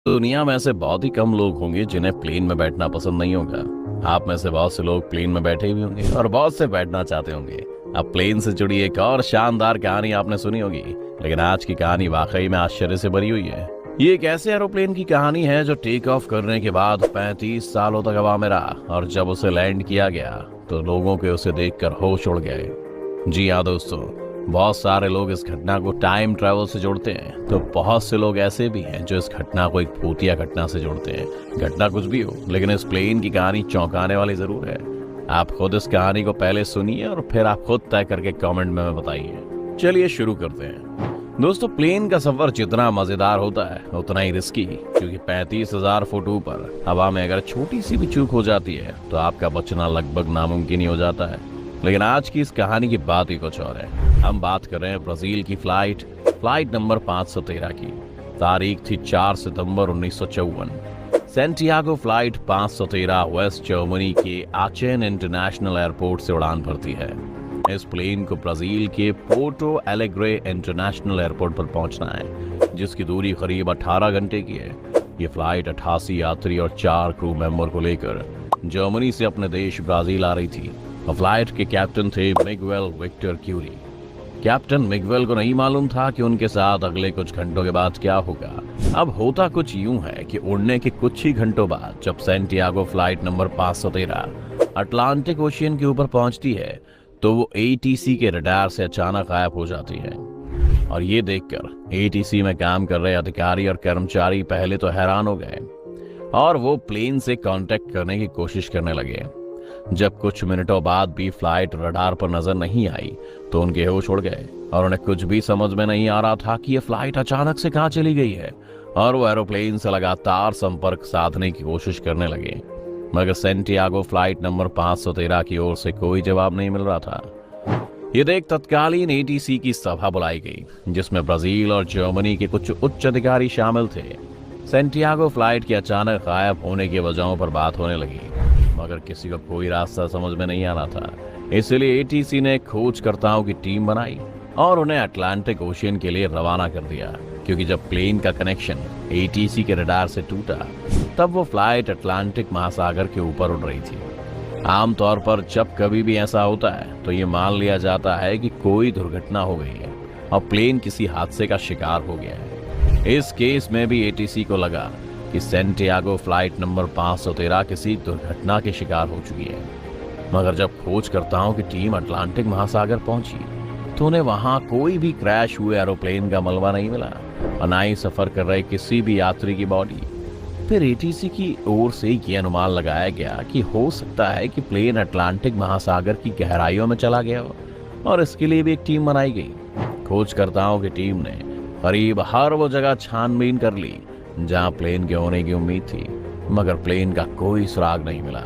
दुनिया में ऐसे बहुत ही कम लोग होंगे जिन्हें प्लेन में बैठना पसंद नहीं होगा। आप में से बहुत से लोग प्लेन में बैठे भी होंगे और बहुत से बैठना चाहते होंगे। अब प्लेन से जुड़ी एक और शानदार कहानी आपने सुनी होगी, लेकिन आज की कहानी वाकई में आश्चर्य से भरी हुई है। ये एक ऐसे एरोप्लेन की कहानी है जो टेक ऑफ करने के बाद 35 सालों तक हवा में रहा, और जब उसे लैंड किया गया तो लोगों के उसे देखकर होश उड़ गए। जी हाँ दोस्तों, बहुत सारे लोग इस घटना को टाइम ट्रैवल से जोड़ते हैं, तो बहुत से लोग ऐसे भी हैं जो इस घटना को एक भूतिया घटना से जोड़ते हैं। घटना कुछ भी हो, लेकिन इस प्लेन की कहानी चौंकाने वाली जरूर है। आप खुद इस कहानी को पहले सुनिए और फिर आप खुद तय करके कमेंट में बताइए। चलिए शुरू करते हैं। दोस्तों, प्लेन का सफर जितना मजेदार होता है उतना ही रिस्की, क्योंकि 35,000 फुट ऊपर हवा में अगर छोटी सी भी चूक हो जाती है तो आपका बचना लगभग नामुमकिन ही हो जाता है। लेकिन आज की इस कहानी की बात ही कुछ और है। हम बात कर रहे हैं ब्राजील की फ्लाइट नंबर 513 की। तारीख थी 4 सितंबर 1954। सेंटियागो फ्लाइट 513 वेस्ट जर्मनी के आचेन इंटरनेशनल एयरपोर्ट से उड़ान भरती है। इस प्लेन को ब्राजील के पोर्टो एलेग्रे इंटरनेशनल एयरपोर्ट पर पहुंचना है, जिसकी दूरी करीब 18 घंटे की है। ये फ्लाइट 88 यात्री और 4 क्रू मेंबर को लेकर जर्मनी से अपने देश ब्राजील आ रही थी। फ्लाइट के कैप्टन थे Miguel Victor Curie. Captain Miguel को नहीं मालूम था कि उनके साथ अगले कुछ घंटों के बाद क्या होगा। अब होता कुछ यूं है कि उड़ने के कुछ ही घंटों बाद जब Santiago flight number 513 Atlantic ocean के ऊपर पहुंचती है तो वो एटीसी के रडार से अचानक गायब हो जाती है। और ये देखकर एटीसी में काम कर रहे अधिकारी और कर्मचारी पहले तो हैरान हो गए और वो प्लेन से कांटेक्ट करने की कोशिश करने लगे। जब कुछ मिनटों बाद भी फ्लाइट रडार पर नजर नहीं आई तो उनके होश उड़ गए और उन्हें कुछ भी समझ में नहीं आ रहा था कि यह फ्लाइट अचानक से कहां चली गई है। और वो एरोप्लेन से लगातार संपर्क साधने की कोशिश करने लगे, मगर सेंटियागो फ्लाइट नंबर 513 की ओर से कोई जवाब नहीं मिल रहा था। ये देख तत्कालीन एटीसी की सभा बुलाई गई, जिसमें ब्राजील और जर्मनी के कुछ उच्च अधिकारी शामिल थे। सेंटियागो फ्लाइट के अचानक गायब होने की वजहों पर बात होने लगी, मगर किसी को कोई रास्ता समझ में नहीं आ रहा था। इसलिए एटीसी ने खोजकर्ताओं की टीम बनाई और उन्हें अटलांटिक ओशियन के लिए रवाना कर दिया, क्योंकि जब प्लेन का कनेक्शन एटीसी के रडार से टूटा तब वो फ्लाइट अटलांटिक महासागर के ऊपर उड़ रही थी। आमतौर पर जब कभी भी ऐसा होता है तो ये मान लिया जाता है कि कोई दुर्घटना हो गई है और प्लेन किसी हादसे का शिकार हो गया है। इस केस में भी एटीसी को लगा कि सेंटियागो फ्लाइट नंबर 513 किसी दुर्घटना के शिकार हो चुकी है। मगर जब खोजकर्ताओं की टीम अटलांटिक महासागर पहुंची तो उन्हें वहां कोई भी क्रैश हुए एरोप्लेन का मलबा नहीं मिला और न ही सफर कर रहे किसी भी यात्री की बॉडी। फिर एटीसी की ओर से ये अनुमान लगाया गया कि हो सकता है कि प्लेन अटलांटिक महासागर की गहराइयों में चला गया हो, और इसके लिए भी एक टीम बनाई गई। खोजकर्ताओं की टीम ने करीब हर वो जगह छानबीन कर ली जहां प्लेन के होने की उम्मीद थी, मगर प्लेन का कोई सुराग नहीं मिला।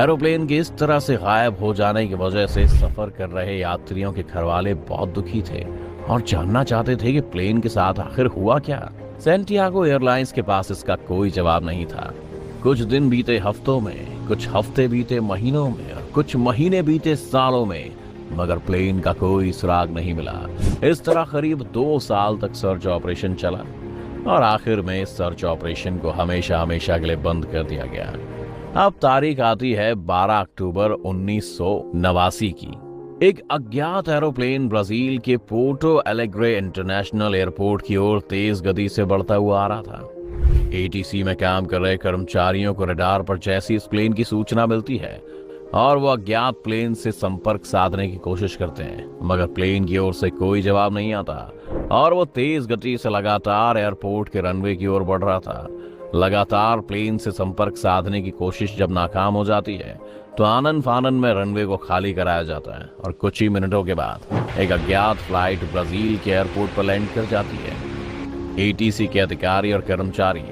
एरोप्लेन के इस तरह से गायब हो जाने की वजह से सफर कर रहे यात्रियों के घरवाले बहुत दुखी थे और जानना चाहते थे कि प्लेन के साथ आखिर हुआ क्या। सेंटियागो एयरलाइंस के पास इसका कोई जवाब नहीं था। कुछ दिन बीते हफ्तों में, कुछ हफ्ते बीते महीनों में और कुछ महीने बीते सालों में, मगर प्लेन का कोई सुराग नहीं मिला। इस तरह करीब 2 साल तक सर्च ऑपरेशन चला और आखिर में इस सर्च ऑपरेशन को हमेशा हमेशा के लिए बंद कर दिया गया। अब तारीख आती है 12 अक्टूबर 1989 की। एक अज्ञात एरोप्लेन ब्राजील के पोर्टो एलेग्रे इंटरनेशनल एयरपोर्ट की ओर तेज गति से बढ़ता हुआ आ रहा था। एटीसी में काम कर रहे कर्मचारियों को रडार पर जैसी इस प्लेन की सूचना मिलती है और वो अज्ञात प्लेन से संपर्क साधने की कोशिश करते हैं, मगर प्लेन की ओर से कोई जवाब नहीं आता और वो तेज गति से लगातार एयरपोर्ट के रनवे की ओर बढ़ रहा था। लगातार प्लेन से संपर्क साधने की कोशिश जब नाकाम हो जाती है तो आनन फानन में रनवे को खाली कराया जाता है और कुछ ही मिनटों के बाद एक अज्ञात फ्लाइट ब्राजील के एयरपोर्ट पर लैंड कर जाती है। एटीसी के अधिकारी और कर्मचारी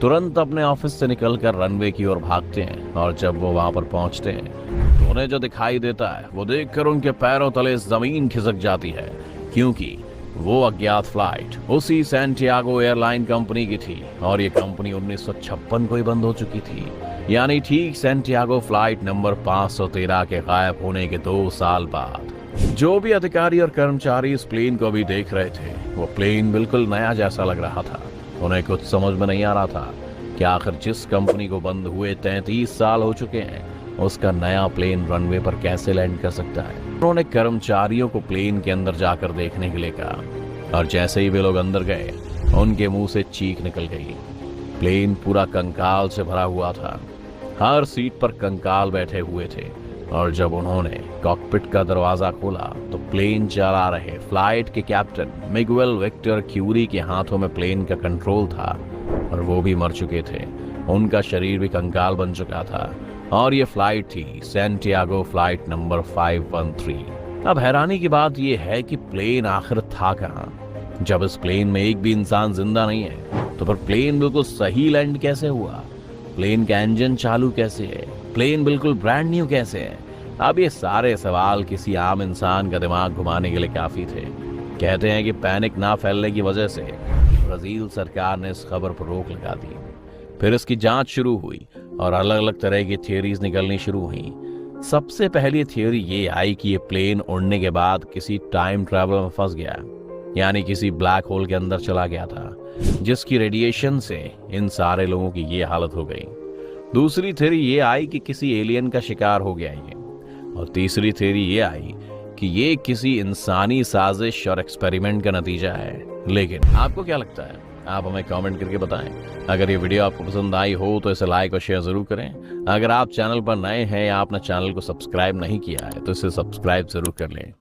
तुरंत अपने ऑफिस से निकलकर रनवे की ओर भागते हैं और जब वो वहां पर पहुंचते हैं तो उन्हें जो दिखाई देता है वो देखकर उनके पैरों तले जमीन खिसक जाती है, क्योंकि वो अज्ञात फ्लाइट उसी सेंटियागो एयरलाइन कंपनी की थी और ये कंपनी 1956 को ही बंद हो चुकी थी। यानी ठीक सेंटियागो फ्लाइट नंबर 513 के गायब होने के 2 साल बाद। जो भी अधिकारी और कर्मचारी इस प्लेन को भी देख रहे थे वो प्लेन बिल्कुल नया जैसा लग रहा था। उन्हें कुछ समझ में नहीं आ रहा था कि आखिर जिस कंपनी को बंद हुए 33 साल हो चुके हैं उसका नया प्लेन रनवे पर कैसे लैंड कर सकता है। उन्होंने कर्मचारियों को प्लेन के अंदर जाकर देखने के लिए कहा और जैसे ही वे लोग अंदर गए उनके मुंह से चीख निकल गई। प्लेन पूरा कंकाल से भरा हुआ था। हर सीट पर कंकाल बैठे हुए थे और जब उन्होंने कॉकपिट का दरवाजा खोला तो प्लेन चला रहे फ्लाइट के कैप्टन मिगुएल विक्टर क्यूरी के हाथों में प्लेन का कंट्रोल था और वो भी मर चुके थे। उनका शरीर भी कंकाल बन चुका था और ये फ्लाइट थी सैंटियागो फ्लाइट नंबर 513। अब हैरानी की बात यह है कि प्लेन आखिर था कहाँ। जब इस प्लेन में एक भी इंसान जिंदा नहीं है तो फिर प्लेन बिल्कुल सही लैंड कैसे हुआ? प्लेन का इंजन चालू कैसे है? प्लेन बिल्कुल ब्रांड न्यू कैसे है? अब ये सारे सवाल किसी आम इंसान का दिमाग घुमाने के लिए काफी थे। कहते हैं कि पैनिक ना फैलने की वजह से ब्राजील सरकार ने इस खबर पर रोक लगा दी। फिर इसकी जांच शुरू हुई और अलग अलग तरह की थियोरीज निकलनी शुरू हुई। सबसे पहली थियोरी ये आई कि ये प्लेन उड़ने के बाद किसी टाइम ट्रैवल में फंस गया, यानी किसी ब्लैक होल के अंदर चला गया था जिसकी रेडिएशन से इन सारे लोगों की ये हालत हो गई। दूसरी थ्योरी ये आई कि किसी एलियन का शिकार हो गया ये, और तीसरी थ्योरी ये आई कि ये किसी इंसानी साजिश और एक्सपेरिमेंट का नतीजा है। लेकिन आपको क्या लगता है? आप हमें कमेंट करके बताएं। अगर ये वीडियो आपको पसंद आई हो तो इसे लाइक और शेयर जरूर करें। अगर आप चैनल पर नए हैं या आपने चैनल को सब्सक्राइब नहीं किया है तो इसे सब्सक्राइब जरूर कर लें।